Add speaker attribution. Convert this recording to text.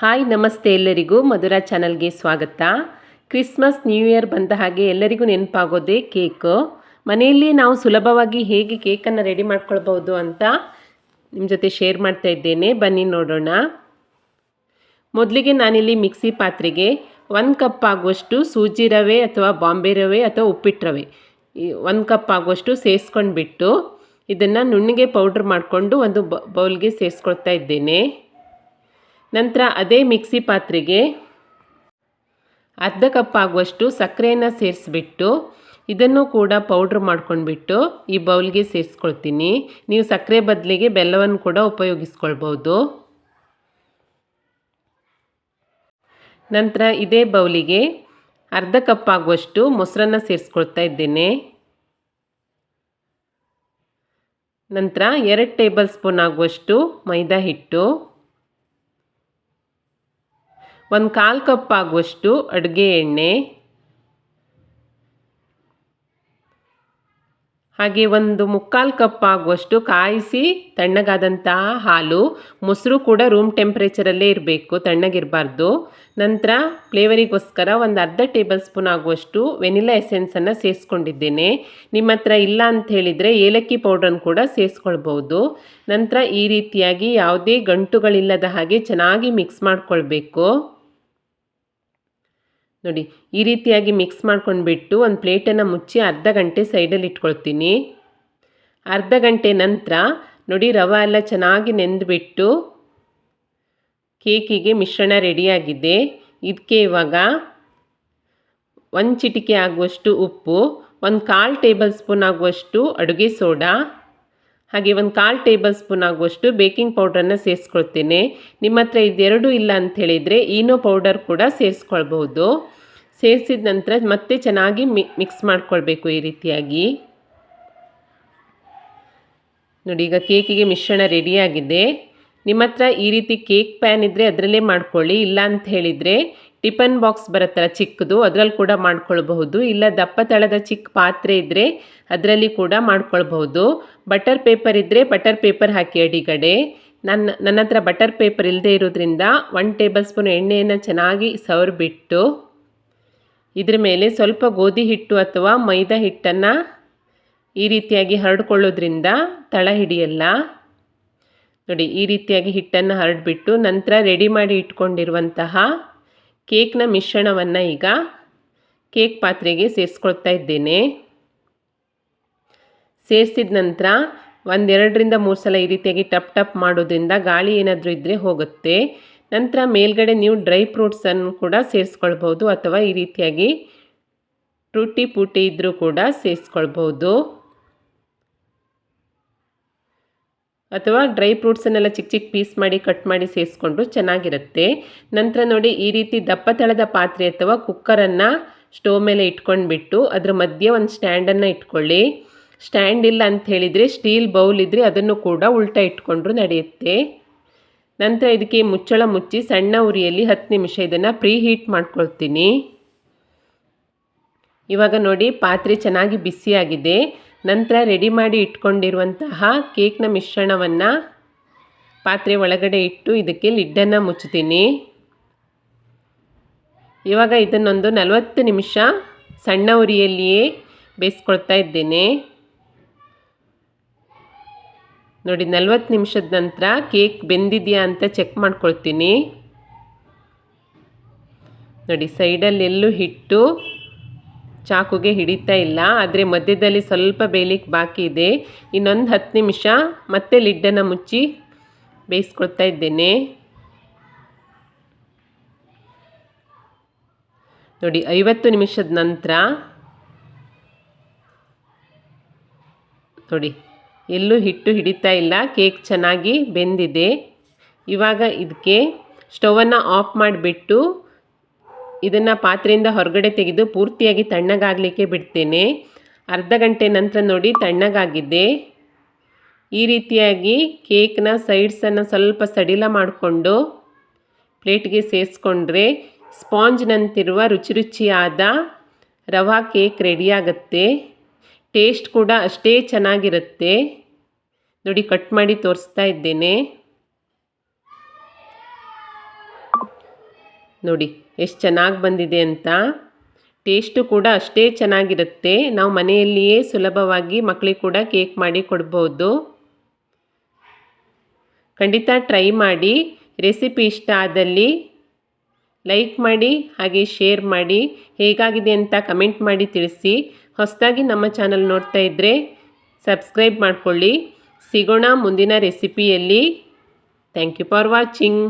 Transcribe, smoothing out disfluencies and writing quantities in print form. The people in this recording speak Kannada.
Speaker 1: ಹಾಯ್ ನಮಸ್ತೆ ಎಲ್ಲರಿಗೂ ಮಧುರಾ ಚಾನಲ್ಗೆ ಸ್ವಾಗತ. ಕ್ರಿಸ್ಮಸ್ ನ್ಯೂ ಇಯರ್ ಬಂದ ಹಾಗೆ ಎಲ್ಲರಿಗೂ ನೆನಪಾಗೋದೇ ಕೇಕು. ಮನೆಯಲ್ಲಿ ನಾವು ಸುಲಭವಾಗಿ ಹೇಗೆ ಕೇಕನ್ನು ರೆಡಿ ಮಾಡ್ಕೊಳ್ಬೋದು ಅಂತ ನಿಮ್ಮ ಜೊತೆ ಶೇರ್ ಮಾಡ್ತಾ ಇದ್ದೇನೆ, ಬನ್ನಿ ನೋಡೋಣ. ಮೊದಲಿಗೆ ನಾನಿಲ್ಲಿ ಮಿಕ್ಸಿ ಪಾತ್ರೆಗೆ 1 ಕಪ್ ಆಗುವಷ್ಟು ಸೂಜಿ ರವೆ ಅಥವಾ ಬಾಂಬೆ ರವೆ ಅಥವಾ ಉಪ್ಪಿಟ್ಟು ರವೆ 1 ಕಪ್ ಆಗುವಷ್ಟು ಸೇರಿಸ್ಕೊಂಡ್ಬಿಟ್ಟು ಇದನ್ನು ನುಣ್ಣಗೆ ಪೌಡ್ರ್ ಮಾಡಿಕೊಂಡು ಒಂದು ಬೌಲ್ಗೆ ಸೇರಿಸ್ಕೊಳ್ತಾ ಇದ್ದೇನೆ. ನಂತರ ಅದೇ ಮಿಕ್ಸಿ ಪಾತ್ರೆಗೆ ಅರ್ಧ ಕಪ್ ಆಗುವಷ್ಟು ಸಕ್ಕರೆಯನ್ನು ಸೇರಿಸ್ಬಿಟ್ಟು ಇದನ್ನು ಕೂಡ ಪೌಡ್ರ್ ಮಾಡ್ಕೊಂಡ್ಬಿಟ್ಟು ಈ ಬೌಲ್ಗೆ ಸೇರಿಸ್ಕೊಳ್ತೀನಿ. ನೀವು ಸಕ್ಕರೆ ಬದಲಿಗೆ ಬೆಲ್ಲವನ್ನು ಕೂಡ ಉಪಯೋಗಿಸ್ಕೊಳ್ಬೋದು. ನಂತರ ಇದೇ ಬೌಲಿಗೆ ಅರ್ಧ ಕಪ್ ಆಗುವಷ್ಟು ಮೊಸರನ್ನು ಸೇರಿಸ್ಕೊಳ್ತಾ ಇದ್ದೇನೆ. ನಂತರ 2 ಟೇಬಲ್ ಸ್ಪೂನ್ ಆಗುವಷ್ಟು ಮೈದಾ ಹಿಟ್ಟು, 1/4 ಕಪ್ ಆಗುವಷ್ಟು ಅಡುಗೆ ಎಣ್ಣೆ, ಹಾಗೆ 1/3 ಕಪ್ ಆಗುವಷ್ಟು ಕಾಯಿಸಿ ತಣ್ಣಗಾದಂತಹ ಹಾಲು. ಮೊಸರು ಕೂಡ ರೂಮ್ ಟೆಂಪ್ರೇಚರಲ್ಲೇ ಇರಬೇಕು, ತಣ್ಣಗಿರಬಾರ್ದು. ನಂತರ ಫ್ಲೇವರಿಗೋಸ್ಕರ ಒಂದು ಅರ್ಧ ಟೇಬಲ್ ಸ್ಪೂನ್ ಆಗುವಷ್ಟು ವೆನಿಲಾ ಎಸೆನ್ಸನ್ನು ಸೇರಿಸ್ಕೊಂಡಿದ್ದೇನೆ. ನಿಮ್ಮ ಹತ್ರ ಇಲ್ಲ ಅಂತ ಹೇಳಿದರೆ ಏಲಕ್ಕಿ ಪೌಡ್ರನ್ನು ಕೂಡ ಸೇರಿಸ್ಕೊಳ್ಬೋದು. ನಂತರ ಈ ರೀತಿಯಾಗಿ ಯಾವುದೇ ಗಂಟುಗಳಿಲ್ಲದ ಹಾಗೆ ಚೆನ್ನಾಗಿ ಮಿಕ್ಸ್ ಮಾಡ್ಕೊಳ್ಬೇಕು. ನೋಡಿ, ಈ ರೀತಿಯಾಗಿ ಮಿಕ್ಸ್ ಮಾಡ್ಕೊಂಡ್ಬಿಟ್ಟು ಒಂದು ಪ್ಲೇಟನ್ನು ಮುಚ್ಚಿ ಅರ್ಧ ಗಂಟೆ ಸೈಡಲ್ಲಿ ಇಟ್ಕೊಳ್ತೀನಿ. ಅರ್ಧ ಗಂಟೆ ನಂತರ ನೋಡಿ, ರವೆ ಎಲ್ಲ ಚೆನ್ನಾಗಿ ನೆಂದುಬಿಟ್ಟು ಕೇಕಿಗೆ ಮಿಶ್ರಣ ರೆಡಿಯಾಗಿದೆ. ಇದಕ್ಕೆ ಇವಾಗ 1 ಚಿಟಿಕೆ ಆಗುವಷ್ಟು ಉಪ್ಪು, 1/4 ಟೇಬಲ್ ಸ್ಪೂನ್ ಆಗುವಷ್ಟು ಅಡುಗೆ ಸೋಡಾ, ಹಾಗೆ 1/4 ಟೇಬಲ್ ಸ್ಪೂನ್ ಆಗುವಷ್ಟು ಬೇಕಿಂಗ್ ಪೌಡ್ರನ್ನು ಸೇರಿಸ್ಕೊಳ್ತೇನೆ. ನಿಮ್ಮ ಹತ್ರ ಇದೆರಡೂ ಇಲ್ಲ ಅಂತ ಹೇಳಿದರೆ ಈನೋ ಪೌಡರ್ ಕೂಡ ಸೇರಿಸ್ಕೊಳ್ಬಹುದು. ಸೇರಿಸಿದ ನಂತರ ಮತ್ತೆ ಚೆನ್ನಾಗಿ ಮಿಕ್ಸ್ ಮಾಡ್ಕೊಳ್ಬೇಕು ಈ ರೀತಿಯಾಗಿ. ನೋಡಿ, ಈಗ ಕೇಕಿಗೆ ಮಿಶ್ರಣ ರೆಡಿಯಾಗಿದೆ. ನಿಮ್ಮ ಹತ್ರ ಈ ರೀತಿ ಕೇಕ್ ಪ್ಯಾನ್ ಇದ್ದರೆ ಅದರಲ್ಲೇ ಮಾಡ್ಕೊಳ್ಳಿ. ಇಲ್ಲ ಅಂತ ಹೇಳಿದರೆ ಟಿಫನ್ ಬಾಕ್ಸ್ ಬರುತ್ತಲ್ಲ ಚಿಕ್ಕದು, ಅದರಲ್ಲಿ ಕೂಡ ಮಾಡ್ಕೊಳ್ಬಹುದು. ಇಲ್ಲ ದಪ್ಪ ತಳದ ಚಿಕ್ಕ ಪಾತ್ರೆ ಇದ್ದರೆ ಅದರಲ್ಲಿ ಕೂಡ ಮಾಡ್ಕೊಳ್ಬಹುದು. ಬಟರ್ ಪೇಪರ್ ಇದ್ದರೆ ಬಟರ್ ಪೇಪರ್ ಹಾಕಿ ಅಡಿಗಡೆ. ನನ್ನ ಹತ್ರ ಬಟರ್ ಪೇಪರ್ ಇಲ್ಲದೆ ಇರೋದ್ರಿಂದ 1 ಟೇಬಲ್ ಸ್ಪೂನ್ ಎಣ್ಣೆಯನ್ನು ಚೆನ್ನಾಗಿ ಸವರಿಬಿಟ್ಟು ಇದ್ರ ಮೇಲೆ ಸ್ವಲ್ಪ ಗೋಧಿ ಹಿಟ್ಟು ಅಥವಾ ಮೈದಾ ಹಿಟ್ಟನ್ನು ಈ ರೀತಿಯಾಗಿ ಹರಡ್ಕೊಳ್ಳೋದ್ರಿಂದ ತಳ ಹಿಡಿಯಲ್ಲ. ನೋಡಿ, ಈ ರೀತಿಯಾಗಿ ಹಿಟ್ಟನ್ನು ಹರಡ್ಬಿಟ್ಟು ನಂತರ ರೆಡಿ ಮಾಡಿ ಇಟ್ಕೊಂಡಿರುವಂತಹ ಕೇಕ್ನ ಮಿಶ್ರಣವನ್ನು ಈಗ ಕೇಕ್ ಪಾತ್ರೆಗೆ ಸೇರಿಸ್ಕೊಳ್ತಾ ಇದ್ದೇನೆ. ಸೇರಿಸಿದ ನಂತರ 1-2-3 ಸಲ ಈ ರೀತಿಯಾಗಿ ಟಪ್ ಮಾಡೋದ್ರಿಂದ ಗಾಳಿ ಏನಾದರೂ ಇದ್ದರೆ ಹೋಗುತ್ತೆ. ನಂತರ ಮೇಲ್ಗಡೆ ನೀವು ಡ್ರೈ ಫ್ರೂಟ್ಸನ್ನು ಕೂಡ ಸೇರಿಸ್ಕೊಳ್ಬೋದು, ಅಥವಾ ಈ ರೀತಿಯಾಗಿ ಟೂಟಿ ಪೂಟಿ ಇದ್ದರೂ ಕೂಡ ಸೇರಿಸ್ಕೊಳ್ಬೋದು. ಅಥವಾ ಡ್ರೈ ಫ್ರೂಟ್ಸನ್ನೆಲ್ಲ ಚಿಕ್ಕ ಚಿಕ್ಕ ಪೀಸ್ ಮಾಡಿ ಕಟ್ ಮಾಡಿ ಸೇರಿಸ್ಕೊಂಡ್ರು ಚೆನ್ನಾಗಿರುತ್ತೆ. ನಂತರ ನೋಡಿ, ಈ ರೀತಿ ದಪ್ಪ ತಳದ ಪಾತ್ರೆ ಅಥವಾ ಕುಕ್ಕರನ್ನು ಸ್ಟವ್ ಮೇಲೆ ಇಟ್ಕೊಂಡ್ಬಿಟ್ಟು ಅದರ ಮಧ್ಯೆ ಒಂದು ಸ್ಟ್ಯಾಂಡನ್ನು ಇಟ್ಕೊಳ್ಳಿ. ಸ್ಟ್ಯಾಂಡ್ ಇಲ್ಲ ಅಂತ ಹೇಳಿದರೆ ಸ್ಟೀಲ್ ಬೌಲ್ ಇದ್ದರೆ ಅದನ್ನು ಕೂಡ ಉಲ್ಟಾ ಇಟ್ಕೊಂಡ್ರು ನಡೆಯುತ್ತೆ. ನಂತರ ಇದಕ್ಕೆ ಮುಚ್ಚಳ ಮುಚ್ಚಿ ಸಣ್ಣ ಉರಿಯಲ್ಲಿ 10 ನಿಮಿಷ ಇದನ್ನು ಪ್ರೀ ಹೀಟ್ ಮಾಡ್ಕೊಳ್ತೀನಿ. ಇವಾಗ ನೋಡಿ, ಪಾತ್ರೆ ಚೆನ್ನಾಗಿ ಬಿಸಿಯಾಗಿದೆ. ನಂತರ ರೆಡಿ ಮಾಡಿ ಇಟ್ಕೊಂಡಿರುವಂತಹ ಕೇಕ್ನ ಮಿಶ್ರಣವನ್ನು ಪಾತ್ರೆ ಒಳಗಡೆ ಇಟ್ಟು ಇದಕ್ಕೆ ಲಿಡ್ಡನ್ನು ಮುಚ್ತೀನಿ. ಇವಾಗ ಇದನ್ನೊಂದು 40 ನಿಮಿಷ ಸಣ್ಣ ಉರಿಯಲ್ಲಿಯೇ ಬೇಯಿಸ್ಕೊಳ್ತಾ ಇದ್ದೇನೆ. ನೋಡಿ, 40 ನಿಮಿಷದ ನಂತರ ಕೇಕ್ ಬೆಂದಿದೆಯಾ ಅಂತ ಚೆಕ್ ಮಾಡ್ಕೊಳ್ತೀನಿ. ನೋಡಿ, ಸೈಡಲ್ಲೆಲ್ಲೂ ಹಿಟ್ಟು ಚಾಕುಗೆ ಹಿಡಿತಾ ಇಲ್ಲ, ಆದರೆ ಮಧ್ಯದಲ್ಲಿ ಸ್ವಲ್ಪ ಬೇಯಲಿಕ್ಕೆ ಬಾಕಿ ಇದೆ. ಇನ್ನೊಂದು 10 ನಿಮಿಷ ಮತ್ತೆ ಲಿಡ್ಡನ್ನು ಮುಚ್ಚಿ ಬೇಯಿಸ್ಕೊಳ್ತಾ ಇದ್ದೇನೆ. ನೋಡಿ, 50 ನಿಮಿಷದ ನಂತರ ನೋಡಿ, ಎಲ್ಲೂ ಹಿಟ್ಟು ಹಿಡಿತಾ ಇಲ್ಲ, ಕೇಕ್ ಚೆನ್ನಾಗಿ ಬೆಂದಿದೆ. ಇವಾಗ ಇದಕ್ಕೆ ಸ್ಟವನ್ನು ಆಫ್ ಮಾಡಿಬಿಟ್ಟು ಇದನ್ನು ಪಾತ್ರೆಯಿಂದ ಹೊರಗಡೆ ತೆಗೆದು ಪೂರ್ತಿಯಾಗಿ ತಣ್ಣಗಾಗಲಿಕ್ಕೆ ಬಿಡ್ತೇನೆ. ಅರ್ಧ ಗಂಟೆ ನಂತರ ನೋಡಿ, ತಣ್ಣಗಾಗಿದೆ. ಈ ರೀತಿಯಾಗಿ ಕೇಕ್ನ ಸೈಡ್ಸನ್ನು ಸ್ವಲ್ಪ ಸಡಿಲ ಮಾಡಿಕೊಂಡು ಪ್ಲೇಟ್ಗೆ ಸೇರಿಸ್ಕೊಂಡ್ರೆ ಸ್ಪಾಂಜ್ನಂತಿರುವ ರುಚಿ ರುಚಿಯಾದ ರವಾ ಕೇಕ್ ರೆಡಿಯಾಗುತ್ತೆ. ಟೇಸ್ಟ್ ಕೂಡ ಅಷ್ಟೇ ಚೆನ್ನಾಗಿರುತ್ತೆ. ನೋಡಿ, ಕಟ್ ಮಾಡಿ ತೋರಿಸ್ತಾ ಇದ್ದೇನೆ. ನೋಡಿ ಎಷ್ಟು ಚೆನ್ನಾಗಿ ಬಂದಿದೆ ಅಂತ. ಟೇಸ್ಟು ಕೂಡ ಅಷ್ಟೇ ಚೆನ್ನಾಗಿರುತ್ತೆ. ನಾವು ಮನೆಯಲ್ಲಿಯೇ ಸುಲಭವಾಗಿ ಮಕ್ಕಳಿಗೆ ಕೂಡ ಕೇಕ್ ಮಾಡಿ ಕೊಡ್ಬೋದು. ಖಂಡಿತ ಟ್ರೈ ಮಾಡಿ. ರೆಸಿಪಿ ಇಷ್ಟ ಆದಲ್ಲಿ ಲೈಕ್ ಮಾಡಿ ಹಾಗೆ ಶೇರ್ ಮಾಡಿ. ಹೇಗಾಗಿದೆ ಅಂತ ಕಮೆಂಟ್ ಮಾಡಿ ತಿಳಿಸಿ. ಹೊಸದಾಗಿ ನಮ್ಮ ಚಾನಲ್ ನೋಡ್ತಾ ಇದ್ದರೆ ಸಬ್ಸ್ಕ್ರೈಬ್ ಮಾಡಿಕೊಳ್ಳಿ. ಸಿಗೋಣ ಮುಂದಿನ ರೆಸಿಪಿಯಲ್ಲಿ. Thank you for watching.